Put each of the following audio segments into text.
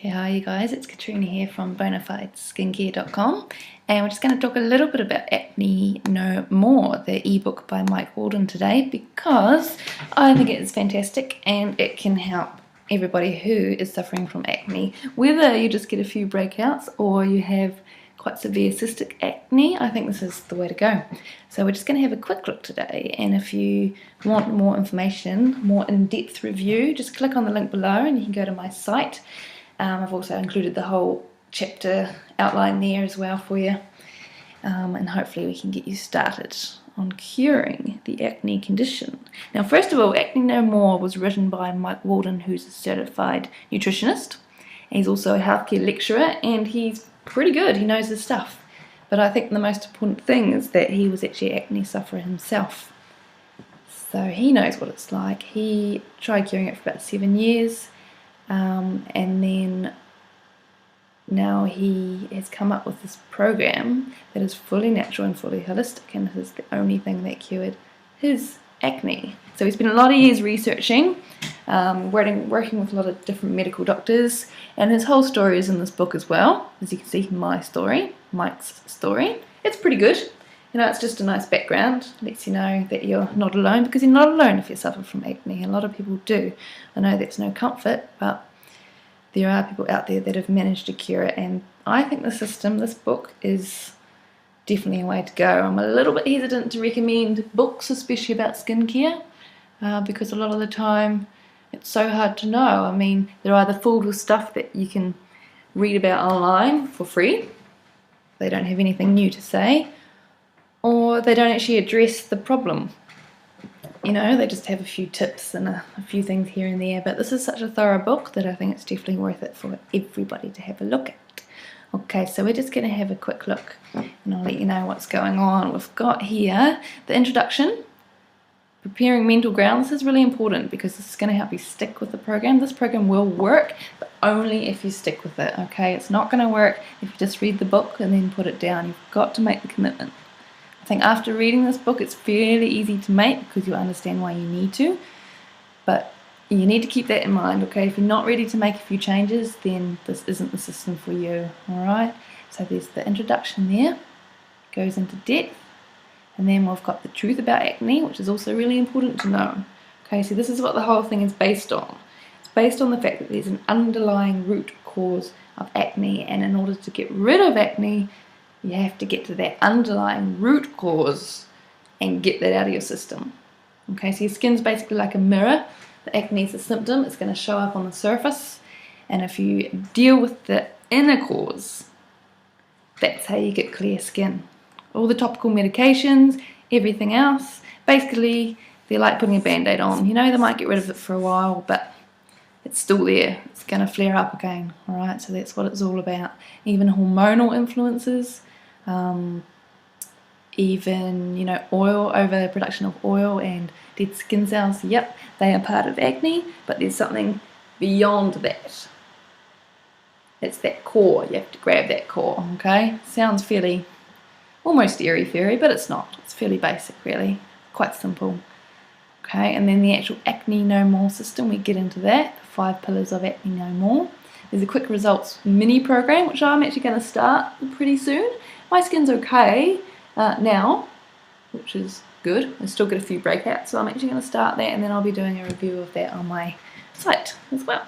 Hey, hi you guys, it's Katrina here from bonafideskincare.com, and we're just going to talk a little bit about Acne No More, the ebook by Walden today, because I think it is fantastic and it can help everybody who is suffering from acne, whether you just get a few breakouts or you have quite severe cystic acne. I think this is the way to go. So we're just going to have a quick look today, and if you want more information, more in-depth review, just click on the link below and you can go to my site. I've also included the whole chapter outline there as well for you, and hopefully we can get you started on curing the acne condition. Now, first of all, Acne No More was written by Walden, who's a certified nutritionist. He's also a healthcare lecturer, and he's pretty good. He knows his stuff. But I think the most important thing is that he was actually an acne sufferer himself. So he knows what it's like. He tried curing it for about 7 years. And then now he has come up with this program that is fully natural and fully holistic, and this is the only thing that cured his acne. So he spent a lot of years researching, working with a lot of different medical doctors, and his whole story is in this book as well. As you can see, Mike's story. It's pretty good. You know, it's just a nice background. Lets you know that you're not alone, because you're not alone if you suffer from acne. A lot of people do. I know that's no comfort, but there are people out there that have managed to cure it, and I think this book is definitely a way to go. I'm a little bit hesitant to recommend books, especially about skincare, because a lot of the time it's so hard to know. I mean, they're either filled with stuff that you can read about online for free. They don't have anything new to say, or they don't actually address the problem. You know, they just have a few tips and a few things here and there. But this is such a thorough book that I think it's definitely worth it for everybody to have a look at. Okay, so we're just going to have a quick look, and I'll let you know what's going on. We've got here the introduction, preparing mental ground. This is really important because this is going to help you stick with the program. This program will work, but only if you stick with it, okay? It's not going to work if you just read the book and then put it down. You've got to make the commitment. I think after reading this book, it's fairly easy to make because you understand why you need to, but you need to keep that in mind, okay? If you're not ready to make a few changes, then this isn't the system for you, all right? So there's the introduction there, goes into depth, and then we've got the truth about acne, which is also really important to know. Okay, so this is what the whole thing is based on. It's based on the fact that there's an underlying root cause of acne, and in order to get rid of acne, you have to get to that underlying root cause and get that out of your system. Okay, so your skin's basically like a mirror. The acne is a symptom. It's going to show up on the surface. And if you deal with the inner cause, that's how you get clear skin. All the topical medications, everything else, basically, they're like putting a band-aid on. You know, they might get rid of it for a while, but it's still there. It's going to flare up again. All right, so that's what it's all about. Even hormonal influences, even, you know, oil, overproduction of oil and dead skin cells, yep, they are part of acne, but there's something beyond that. It's that core. You have to grab that core, okay? Sounds fairly, almost airy-fairy, but it's not. It's fairly basic, really. Quite simple. Okay, and then the actual Acne No More system, we get into that, the 5 pillars of Acne No More. There's a quick results mini program, which I'm actually going to start pretty soon. My skin's okay now, which is good. I still get a few breakouts, so I'm actually going to start that, and then I'll be doing a review of that on my site as well.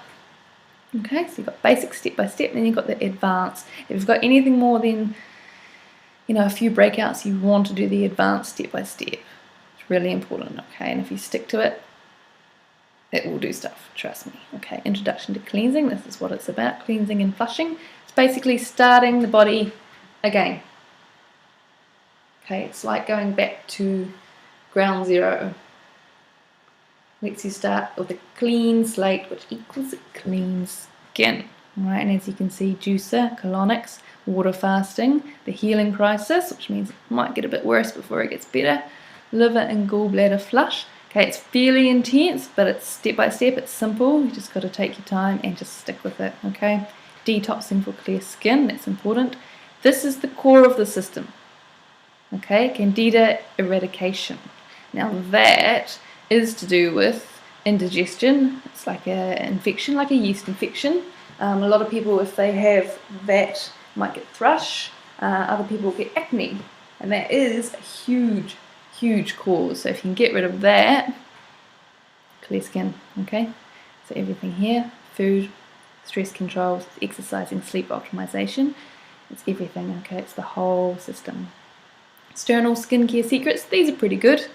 Okay, so you've got basic step by step, then you've got the advanced. If you've got anything more than, you know, a few breakouts, you want to do the advanced step by step. It's really important, okay, and if you stick to it, it will do stuff, trust me. Okay, introduction to cleansing. This is what it's about, cleansing and flushing. It's basically starting the body again. Okay, it's like going back to ground zero. Lets you start with a clean slate, which equals a clean skin. All right, and as you can see, juicer, colonics, water fasting, the healing crisis, which means it might get a bit worse before it gets better, liver and gallbladder flush. Okay, it's fairly intense, but it's step by step, it's simple. You just got to take your time and just stick with it, okay? Detoxing for clear skin, that's important. This is the core of the system, okay? Candida eradication. Now that is to do with indigestion. It's like an infection, like a yeast infection. A lot of people, if they have that, might get thrush. Other people get acne, and that is a huge cause. So if you can get rid of that, clear skin. Okay, so everything here: food, stress control, exercising, sleep optimization. It's everything. Okay, it's the whole system. External skincare secrets. These are pretty good.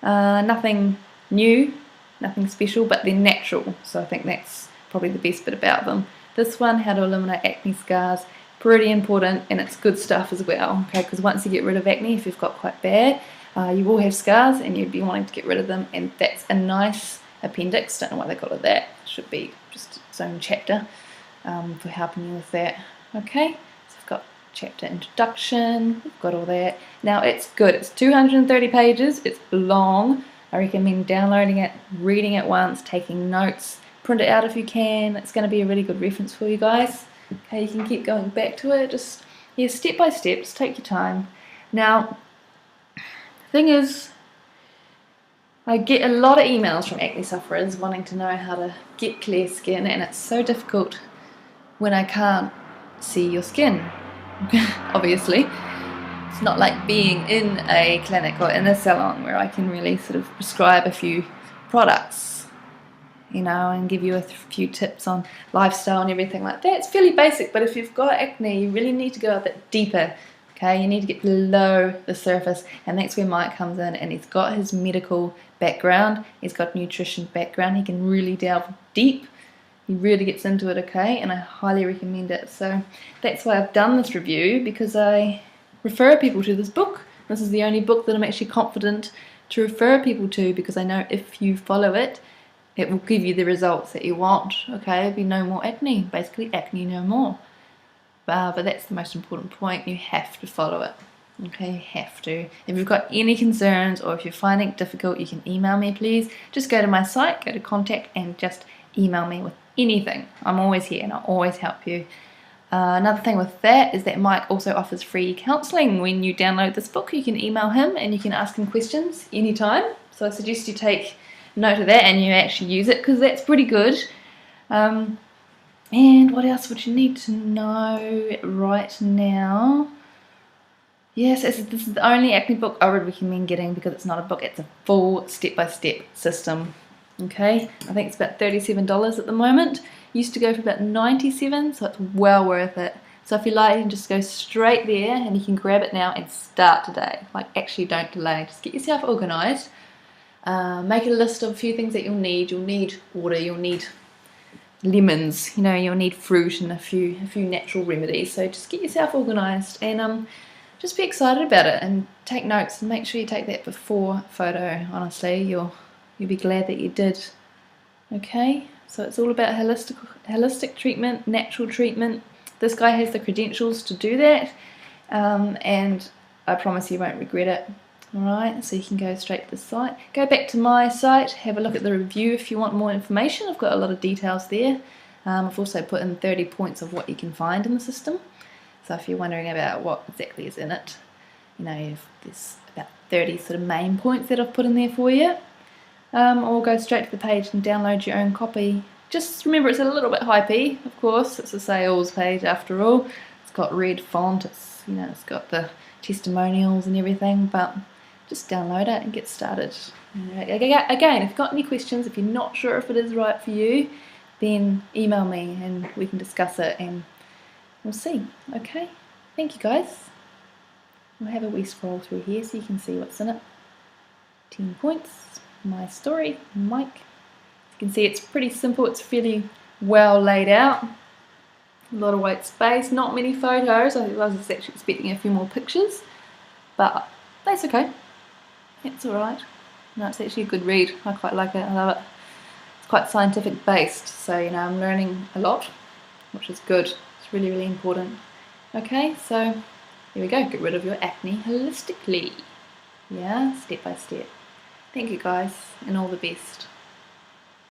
Nothing new, nothing special, but they're natural. So I think that's probably the best bit about them. This one, how to eliminate acne scars, pretty important, and it's good stuff as well. Okay, because once you get rid of acne, if you've got quite bad, you will have scars, and you'd be wanting to get rid of them. And that's a nice appendix. Don't know why they call it that. It should be just its own chapter for helping you with that. Okay, so we've got chapter introduction. We've got all that. Now it's good. It's 230 pages. It's long. I recommend downloading it, reading it once, taking notes. Print it out if you can. It's going to be a really good reference for you guys. Okay, you can keep going back to it. Just, yeah, step by step. Just take your time. Now, the thing is, I get a lot of emails from acne sufferers wanting to know how to get clear skin, and it's so difficult when I can't see your skin. Obviously, it's not like being in a clinic or in a salon where I can really sort of prescribe a few products, you know, and give you a few tips on lifestyle and everything like that. It's fairly basic, but if you've got acne, you really need to go a bit deeper. Okay, you need to get below the surface, and that's where Mike comes in, and he's got his medical background, he's got nutrition background, he can really delve deep, he really gets into it, okay, and I highly recommend it. So that's why I've done this review, because I refer people to this book. This is the only book that I'm actually confident to refer people to, because I know if you follow it, it will give you the results that you want. Okay, there'll be no more acne, basically acne no more. But that's the most important point. You have to follow it. Okay, you have to. If you've got any concerns, or if you're finding it difficult, you can email me, please. Just go to my site, go to contact, and just email me with anything. I'm always here, and I'll always help you. Another thing with that is that Mike also offers free counselling. When you download this book, you can email him and you can ask him questions anytime. So I suggest you take note of that and you actually use it, because that's pretty good. And what else would you need to know right now? Yes, this is the only acne book I would recommend getting, because it's not a book, it's a full step-by-step system. Okay, I think it's about $37 at the moment. Used to go for about $97, so it's well worth it. So if you like, you can just go straight there and you can grab it now and start today. Like, actually don't delay, just get yourself organised. Make a list of a few things that you'll need. You'll need water, you'll need lemons, you know, you'll need fruit and a few natural remedies. So just get yourself organised and just be excited about it and take notes, and make sure you take that before photo. Honestly, you'll be glad that you did. Okay, so it's all about holistic treatment, natural treatment. This guy has the credentials to do that, and I promise you won't regret it. Alright, so you can go straight to the site. Go back to my site, have a look at the review if you want more information. I've got a lot of details there. I've also put in 30 points of what you can find in the system. So if you're wondering about what exactly is in it, you know, there's about 30 sort of main points that I've put in there for you. Or go straight to the page and download your own copy. Just remember, it's a little bit hypey, of course. It's a sales page after all. It's got red font. It's, you know, it's got the testimonials and everything, but just download it and get started. Again, if you've got any questions, if you're not sure if it is right for you, then email me and we can discuss it and we'll see. Okay, thank you guys. We'll have a wee scroll through here so you can see what's in it. 10 points, my story, Mike. You can see it's pretty simple, it's fairly well laid out. A lot of white space, not many photos. I was actually expecting a few more pictures, but that's okay. It's alright. No, it's actually a good read. I quite like it. I love it. It's quite scientific based, so you know, I'm learning a lot, which is good. It's really, really important. Okay, so here we go. Get rid of your acne holistically. Yeah, step by step. Thank you guys, and all the best.